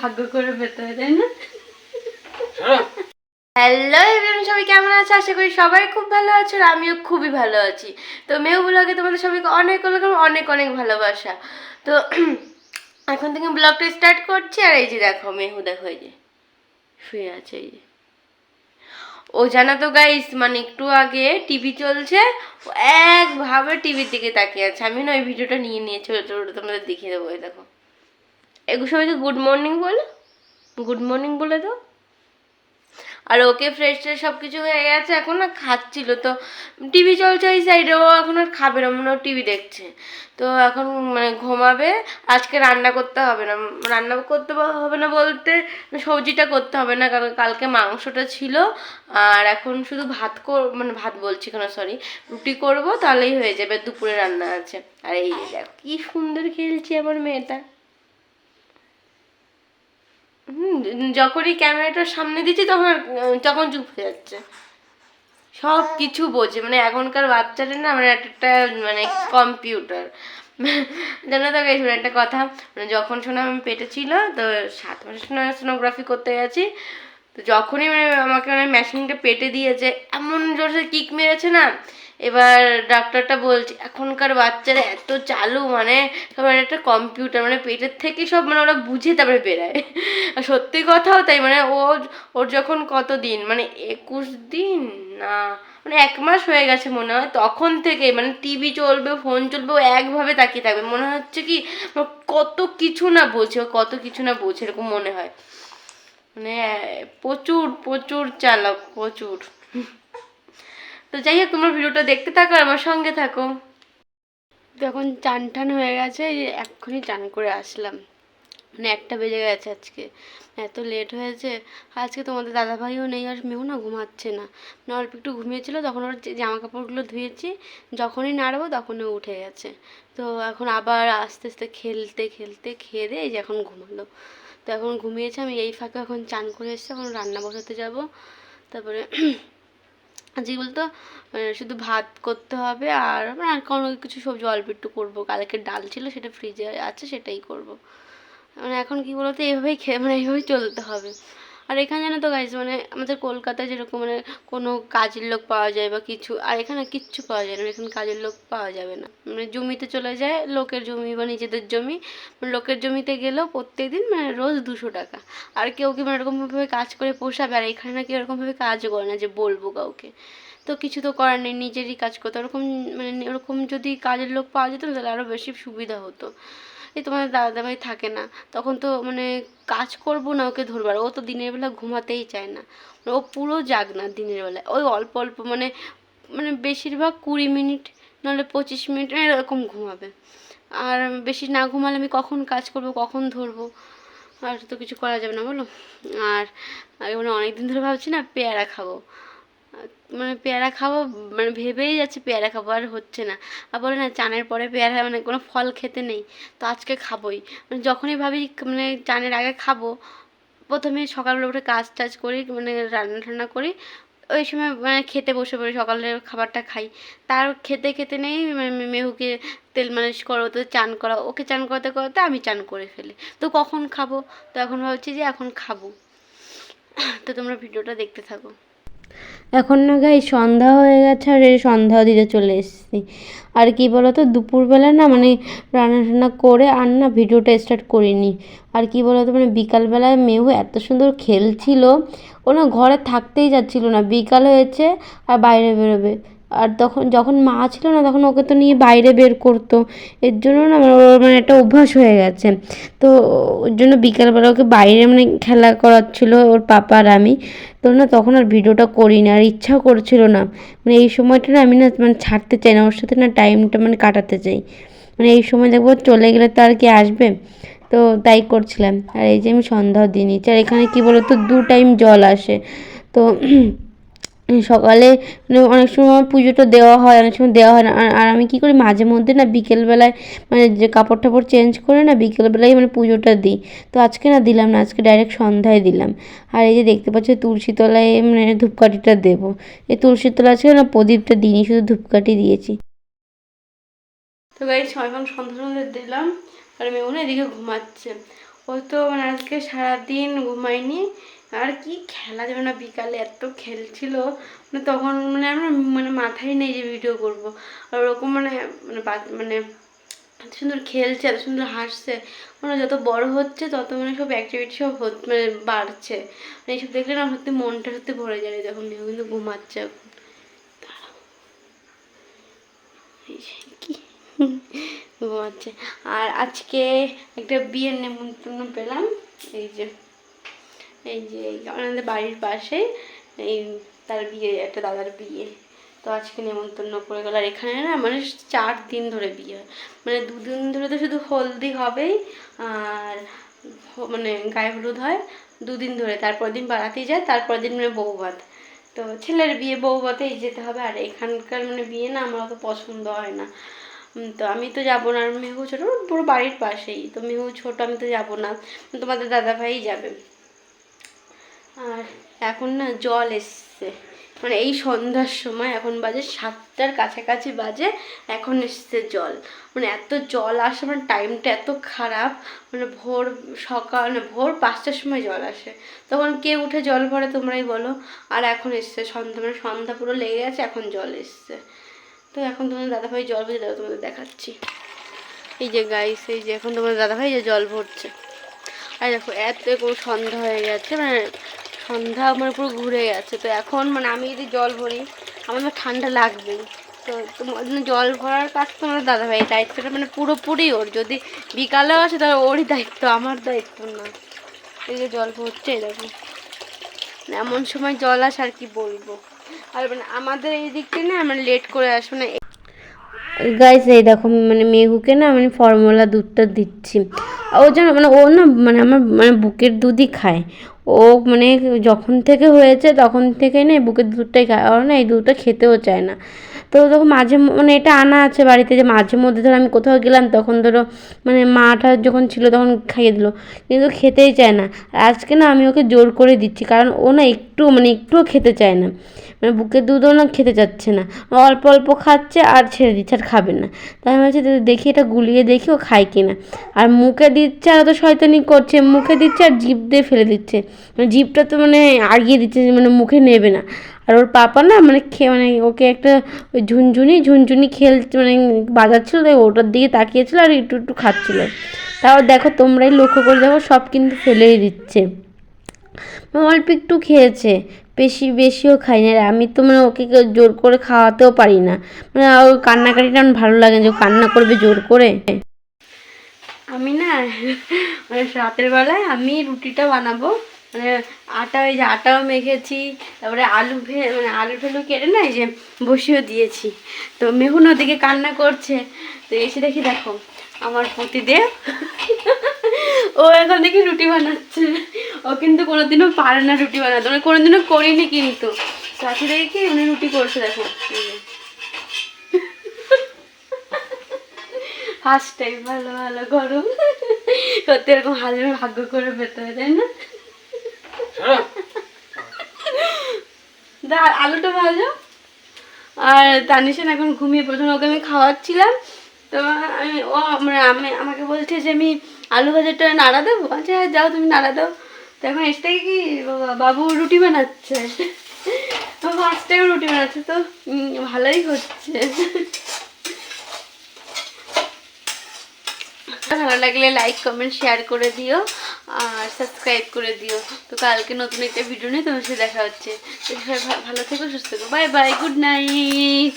ভাগ্য করে পেতে হয়, তাই না? হ্যালো এভরিওয়ান, সবাই কেমন আছে? আশা করি সবাই খুব ভালো আছে আর আমিও খুবই ভালো আছি। তো মেউ ব্লগে তোমাদের সবাইকে অনেক অনেক অনেক অনেক ভালোবাসা। তো এখন থেকে ব্লগটা স্টার্ট করছি। আর এই যে দেখো মেহু, দেখো এই যে শুয়ে আছে, এই যে ও জানো তো গাইস, মানে একটু আগে টিভি চলছে, ও একভাবে টিভির দিকে তাকিয়ে আছে। আমি না ওই ভিডিওটা নিয়ে নিয়েছি, ওটা তোমাদের দেখিয়ে দেবো। এই দেখো, এগুলো সবাইকে গুড মর্নিং বলো, গুড মর্নিং বলে দাও। আর ওকে ফ্রেশ ট্রেশ সব কিছু হয়ে গেছে, এখন না খাচ্ছিল। তো টিভি চলছে এই সাইডে, ও এখন আর খাবে না, মনে হয় টিভি দেখছে। তো এখন মানে ঘুমাবে। আজকে রান্না করতে হবে না, রান্না করতে হবে না বলতে সবজিটা করতে হবে না, কারণ কালকে মাংসটা ছিল। আর এখন শুধু ভাত মানে ভাত বলছি কেন, সরি, রুটি করব, তাহলেই হয়ে যাবে। দুপুরে রান্না আছে। আর এই যে দেখো কি সুন্দর খেলছে আমার মেয়েটা। যখনই ক্যামেরাটার সামনে দিচ্ছি তখন চুপ হয়ে যাচ্ছে, সব কিছু বোঝে। মানে এখনকার বাচ্চাটা না মানে একটা মানে কম্পিউটার। জানো তো গাইস, মানে একটা কথা, মানে যখন শোনা আমি পেটে ছিল, তো 7 মাসের সময় সোনোগ্রাফি করতে গেছি। তো যখনই মানে আমাকে মানে মেশিনটা পেটে দিয়েছে, এমন জোরে কিক মেরেছে না। এবার ডাক্তারটা বলছে এখনকার বাচ্চারা এত চালু, মানে সবার একটা কম্পিউটার, মানে পেটের থেকে সব মানে ওরা বুঝে তারপরে বেরায়। আর সত্যি কথাও তাই, মানে ওর যখন কত দিন, মানে 21 দিন না, মানে 1 মাস হয়ে গেছে মনে হয়, তখন থেকে মানে টিভি চলবে, ফোন চলবে, ও একভাবে তাকিয়ে থাকবে। মনে হচ্ছে কি কত কিছু না বোঝে, ও কত কিছু না বোঝে, এরকম মনে হয়। মানে প্রচুর প্রচুর চালাক, প্রচুর। তো যাই হোক, তোমার ভিডিওটা দেখতে থাকো আর আমার সঙ্গে থাকো। তো এখন চান টান হয়ে গেছে, এই যে এক্ষুনি চান করে আসলাম। মানে 1টা বেজে গেছে আজকে, এত লেট হয়েছে। আজকে তোমাদের দাদাভাইও নেই, আর মেয়েও না ঘুমাচ্ছে না, মানে অল্প একটু ঘুমিয়েছিল, তখন ওর জামা কাপড়গুলো ধুয়েছি, যখনই নাড়বো তখনই উঠে গেছে। তো এখন আবার আস্তে আস্তে খেলতে খেলতে খেয়ে দিয়ে এই যে এখন ঘুমালো। তো এখন ঘুমিয়েছে, আমি এই ফাঁকে এখন চান করে এসেছি, এখন রান্না বসাতে যাব। তারপরে আজকে বলতো শুধু ভাত করতে হবে, আর মানে আর কোনো কিছু সবজি অল্প একটু করবো, কালকে ডাল ছিল সেটা ফ্রিজে আছে, সেটাই করব। মানে এখন কি বলতো, এইভাবেই মানে এইভাবেই চলতে হবে। আর এখানে জানো তো গাইজ, মানে আমাদের কলকাতায় যেরকম মানে কোনো কাজের লোক পাওয়া যায় বা কিছু, আর এখানে কিচ্ছু পাওয়া যায় না। এখানে কাজের লোক পাওয়া যাবে না, মানে জমিতে চলে যায়, লোকের জমি বা নিজেদের জমি, মানে লোকের জমিতে গেলেও প্রত্যেক দিন মানে রোজ 200 টাকা। আর কেউ কি মানে এরকমভাবে কাজ করে পোষাবে? আর এখানে না কেউ এরকমভাবে কাজও করে না যে বলবো কাউকে। তো কিছু তো করার নেই, নিজেরই কাজ করতে। ওরকম মানে ওরকম যদি কাজের লোক পাওয়া যেত না, তাহলে আরও বেশি সুবিধা হতো। এই তোমাদের দাদাভাই থাকে না, তখন তো মানে কাজ করবো না ওকে ধরবার, ও তো দিনের বেলা ঘুমাতেই চায় না, ও পুরো জাগনা দিনের বেলায়। ওই অল্প অল্প মানে মানে বেশিরভাগ 20 মিনিট, নাহলে 25 মিনিট এরকম ঘুমাবে। আর বেশি না ঘুমালে আমি কখন কাজ করব, কখন ধরবো? আর তো কিছু করা যাবে না বলো। আর মানে অনেকদিন ধরে ভাবছি না পেয়ারা খাবো, মানে পেয়ারা খাবো, মানে ভেবেই যাচ্ছে পেয়ারা খাবো, আর হচ্ছে না। আর বলে না চানের পরে পেয়ারা, মানে কোনো ফল খেতে নেই, তো আজকে খাবোই। মানে যখনই ভাবি মানে চানের আগে খাবো, প্রথমে সকালবেলা উঠে কাজ টাজ করি, মানে রান্না টান্না করি, ওই সময় মানে খেতে বসে পড়ি, সকালের খাবারটা খাই। তার খেতে খেতে নেই মানে মেহুকে তেল মালিশ করো, তো চান করা, ওকে চান করতে করতে আমি চান করে ফেলি। তো কখন খাবো? তো এখন ভাবছি যে এখন খাবো। তো তোমরা ভিডিওটা দেখতে থাকো। এখন না গাই সন্ধ্যা হয়ে গেছে, আর এই সন্ধ্যাও দিতে চলে এসেছি। আর কি বলতো, দুপুরবেলা না মানে রান্না টান্না করে আর না ভিডিওটা স্টার্ট করিনি। আর কি বলতো, মানে বিকালবেলায় মেহু এত সুন্দর খেলছিল, ও না ঘরে থাকতেই যাচ্ছিল না। বিকাল হয়েছে আর বাইরে বেরোবে। আর তখন যখন মা ছিল না, তখন ওকে তো নিয়ে বাইরে বের করতো। এর জন্য না ওর মানে একটা অভ্যাস হয়ে গেছে। তো ওর জন্য বিকালবেলা ওকে বাইরে মানে খেলা করাচ্ছিল ওর পাপা আর আমি। তো না তখন আর ভিডিওটা করিনি, আর ইচ্ছাও করছিল না। মানে এই সময়টা না আমি না মানে ছাড়তে চাই না, ওর সাথে না টাইমটা মানে কাটাতে চাই। মানে এই সময় দেখবো চলে গেলে তো আর কি আসবে, তো তাই করছিলাম। আর এই যে আমি সন্ধ্যাও দিয়ে নিচ্ছি। আর এখানে কী বলো তো, 2 টাইম জল আসে। তো সকালে মানে অনেক সময় পুজোটা দেওয়া হয়, অনেক সময় দেওয়া হয় না। আর আমি কী করি, মাঝে মধ্যে না বিকেলবেলায় মানে যে কাপড় টাপড় চেঞ্জ করে না বিকেলবেলায় মানে পুজোটা দিই। তো আজকে না দিলাম না, আজকে ডাইরেক্ট সন্ধ্যায় দিলাম। আর এই যে দেখতে পাচ্ছ তুলসী তলায় মানে ধূপকাঠিটা দেবো। এই তুলসী তলা ছিল না, প্রদীপটা দিইনি, শুধু ধূপকাঠি দিয়েছি। তো গাইস এখন সন্ধ্যা সন্ধ্যা দিলাম, আর মেয়ে এদিকে ঘুমাচ্ছে। ও তো মানে আজকে সারাদিন ঘুমায়নি। আর কি খেলা যাবে না, বিকালে এত খেলছিল মানে তখন মানে আমার মানে মাথায় নেই যে ভিডিও করব। আর ওরকম মানে মানে মানে এত সুন্দর খেলছে, এত সুন্দর হাসছে। মানে যত বড় হচ্ছে তত মানে সব অ্যাক্টিভিটি সব মানে বাড়ছে। মানে এইসব দেখলে না সত্যি মনটা সত্যি ভরে যায়। দেখুন মেয়ে কিন্তু ঘুমাচ্ছে এখন। এই যে কি ঘুমাচ্ছে। আর আজকে একটা বিয়ের নেমন্তন্ন পেলাম। এই যে আমাদের বাড়ির পাশে এই তার বিয়ে, একটা দাদার বিয়ে। তো আজকে নেমন্তন্ন করে গেল। আর এখানে না মানে 4 দিন ধরে বিয়ে হয়। মানে 2 দিন ধরে তো শুধু হলদি হবেই, আর মানে গায়ে হলুদ হয় 2 দিন ধরে। তারপর দিন বারাতেই যায়, তারপর দিন মানে বউ ভাত। তো ছেলের বিয়ে বউ ভাতেই যেতে হবে। আর এখানকার মানে বিয়ে না আমার অত পছন্দ হয় না। তো আমি তো যাবো না। আর মেহু ছোটো, পুরো বাড়ির পাশেই তো। মেহু ছোট, আমি তো যাবো না, তোমাদের দাদাভাই যাবে। আর এখন না জল এসছে, মানে এই সন্ধ্যার সময়, এখন বাজে 7টার কাছাকাছি বাজে, এখন এসছে জল। মানে এত জল আসে, মানে টাইমটা এত খারাপ। মানে ভোর সকাল না ভোর 5টার সময় জল আসে, তখন কে উঠে জল ভরে তোমরাই বলো। আর এখন এসছে সন্ধ্যা, মানে সন্ধ্যা পুরো লেগে গেছে, এখন জল এসছে। তো এখন তোমাদের দাদাভাই জল ভরে দাও, তোমাদের দেখাচ্ছি। এই যে গাইস, এই যে এখন তোমাদের দাদাভাই যে জল ভরছে। আর দেখো এত সন্ধ্যা হয়ে গেছে, মানে সন্ধ্যা মানে পুরো ঘুরে গেছে। তো এখন মানে আমি যদি জল ভরি আমার তো ঠান্ডা লাগবেই। তো তোমার জল ভরার কাজ তো আমার দাদাভাই, দায়িত্বটা মানে পুরোপুরি ওর। যদি বিকালেও আসে তাহলে ওরই দায়িত্ব, আমার দায়িত্ব না। এই যে জল ভরছে দেখো, এমন সময় জল আসে আর কি বলবো। আর মানে আমাদের এই দিকটা না মানে লেট করে আসবে না। গাইস এই দেখো মানে মেহুকে না মানে ফর্মুলা দুধটা দিচ্ছি। ও যেন মানে ও না মানে আমার মানে বুকের দুধই খায়। ও মানে যখন থেকে হয়েছে তখন থেকে না বুকের দুধটাই খায়। আর না এই দুধটা খেতেও চায় না। তো দেখো মাঝে মানে এটা আনা আছে বাড়িতে, যে মাঝে মধ্যে ধরো আমি কোথাও গেলাম তখন ধরো মানে মাটা যখন ছিল তখন খাইয়ে দিল, কিন্তু খেতেই চায় না। আজকে না আমি ওকে জোর করে দিচ্ছি, কারণ ও না একটু মানে একটুও খেতে চায় না। মানে বুকের দুধও না খেতে চাচ্ছে না, অল্প অল্প খাচ্ছে আর ছেড়ে দিচ্ছে, আর খাবে না। তাই আমি ভাবছি দেখি এটা গুলিয়ে দেখি ও খায় কিনা। আর মুখে দিচ্ছে আর তো শয়তানি করছে, মুখে দিচ্ছে আর জিভ দিয়ে ফেলে দিচ্ছে। মানে জিভটা তো মানে আগিয়ে দিচ্ছে, মানে মুখে নেবে না। আর ওর পাপা না মানে মানে ওকে একটা ওই ঝুনঝুনি খেলছে মানে বাজাচ্ছিল, তাই ওটার দিকে তাকিয়েছিল আর একটু একটু খাচ্ছিল। তাও দেখো তোমরাই লক্ষ্য করে দেখো সব কিন্তু ফেলেই দিচ্ছে। অল্প একটু খেয়েছে, বেশিও খাই না। আমি তো মানে ওকে জোর করে খাওয়াতেও পারি না, মানে ওর কান্নাকাটিটা আমার ভালো লাগে না, যে কান্না করবে জোর করে। আমি না মানে রাতের বেলায় আমি রুটিটা বানাবো, মানে আটা, ওই যে আটাও মেখেছি, তারপরে মানে আলু ঠেলু কেটে না এই যে বসিয়েও দিয়েছি। তো মেহুন ওদিকে কান্না করছে। তো এসে দেখি দেখো আমার পতিদেব ও এখন দেখি রুটি বানাচ্ছে। ও কিন্তু কোনোদিনও পারে না রুটি বানাতে, মানে কোনোদিনও করিনি, কিন্তু সাথে দেখি উনি রুটি করছে দেখো। ফার্স্ট টাইম, ভালো ভালো গরম সত্যি এরকম হাজার ভাগ্য করে পেতে হয়, তাই না? আলুটা ভাজো। আর তানিশান এখন ঘুমিয়ে পড়ছে, ওকে আমি খাওয়াচ্ছিলাম। তো মানে আমাকে বলছে যে আমি আলু ভাজাটা নাড়া দেবো। আচ্ছা যাও তুমি নাড়া দাও। তো এখন এসে থেকে কি বাবু রুটি বানাচ্ছে, তো ফার্স্ট টাইম রুটি বানাচ্ছে, তো ভালোই হচ্ছে। ভালো লাগলে লাইক কমেন্ট শেয়ার করে দিও, আর সাবস্ক্রাইব করে দিও। তো কালকে নতুন একটা ভিডিও নিয়ে তোমার সাথে দেখা হচ্ছে। ভালো থেকো, সুস্থ থেকো, বাই বাই, গুড নাইট।